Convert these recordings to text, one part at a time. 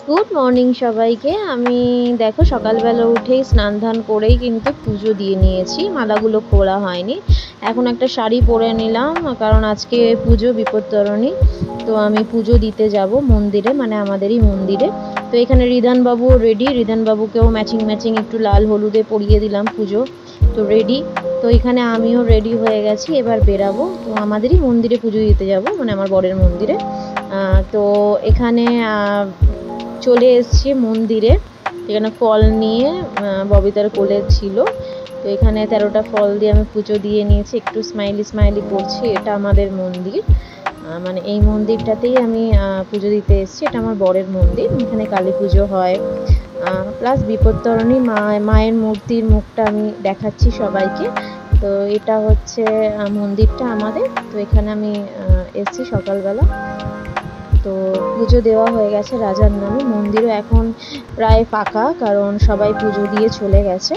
Good morning সবাইকে। আমি দেখো সকালবেলা উঠেই স্নান ধান করেই কিন্তু পুজো দিয়ে নিয়েছি, মালাগুলো খোলা হয়নি। এখন একটা শাড়ি পরে নিলাম, কারণ আজকে পুজো বিপত্তারিণী। তো আমি পুজো দিতে যাব মন্দিরে, মানে আমাদেরই মন্দিরে। তো এখানে রিধানবাবুও রেডি, রিধানবাবুকেও ম্যাচিং ম্যাচিং একটু লাল হলুদে পরিয়ে দিলাম পুজো, তো রেডি। তো এখানে আমিও রেডি হয়ে গেছি, এবার বেরাবো। তো আমাদেরই মন্দিরে পুজো দিতে যাব, মানে আমার বরের মন্দিরে। তো এখানে চলে এসেছি মন্দিরে। এখানে ফল নিয়ে ববিতার কোলে ছিল, তো এখানে 13টা ফল দিয়ে আমি পুজো দিয়ে নিয়েছি। একটু স্মাইলি স্মাইলি করছি। এটা আমাদের মন্দির, মানে এই মন্দিরটাতেই আমি পুজো দিতে এসেছি। এটা আমার বরের মন্দির, এখানে কালী পুজো হয়, প্লাস বিপত্তারিণী মায়ের মূর্তির মুখটা আমি দেখাচ্ছি সবাইকে। তো এটা হচ্ছে মন্দিরটা আমাদের। তো এখানে আমি এসেছি সকালবেলা। তো পুজো দেওয়া হয়ে গেছে রাজার নামে। মন্দিরও এখন প্রায় ফাঁকা, কারণ সবাই পুজো দিয়ে চলে গেছে।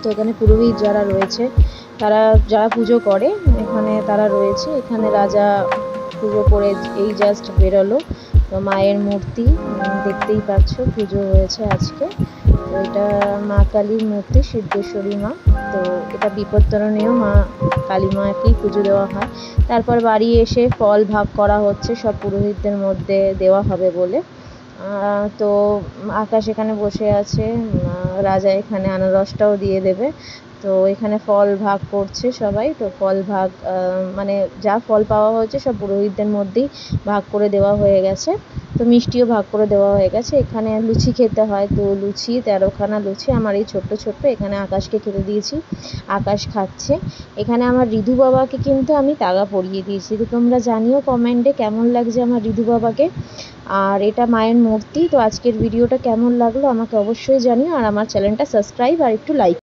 তো এখানে পুরোহিত যারা রয়েছে, যারা পুজো করে এখানে তারা রয়েছে। এখানে রাজা পুজো করে এই জাস্ট বেরোলো। তো মায়ের মূর্তি দেখতেই পাচ্ছ, পুজো হয়েছে আজকে। তো এটা মা কালীর মূর্তি, সিদ্ধেশ্বরী মা। তো এটা বিপত্তারিণীও মা কালী মাকেই পুজো দেওয়া হয়। তারপর বাড়ি এসে ফল ভাগ করা হচ্ছে, সব পুরোহিতদের মধ্যে দেওয়া হবে বলে। তো আকাশ এখানে বসে আছে, রাজা এখানে আনারসটাও দিয়ে দেবে। তো এখানে ফল ভাগ করছে সবাই। তো ফল ভাগ মানে যা ফল পাওয়া হয়েছে সব পুরোহিতদের মধ্যেই ভাগ করে দেওয়া হয়ে গেছে। তো মিষ্টিও ভাগ করে দেওয়া হয়ে গেছে। এখানে লুচি খেতে হয়, তো লুচি 13খানা লুচি আমার এই ছোট্ট ছোট্ট এখানে আকাশকে খেতে দিয়েছি, আকাশ খাচ্ছে। এখানে আমার ঋধু বাবাকে কিন্তু আমি তাগা পরিয়ে দিয়েছি। তো তোমরা জানিও কমেন্টে কেমন লাগছে আমার ঋধু বাবাকে। আর এটা মায়ের মূর্তি। তো আজকের ভিডিওটা কেমন লাগলো আমাকে অবশ্যই জানিও, আর আমার চ্যানেলটা সাবস্ক্রাইব আর একটু লাইক।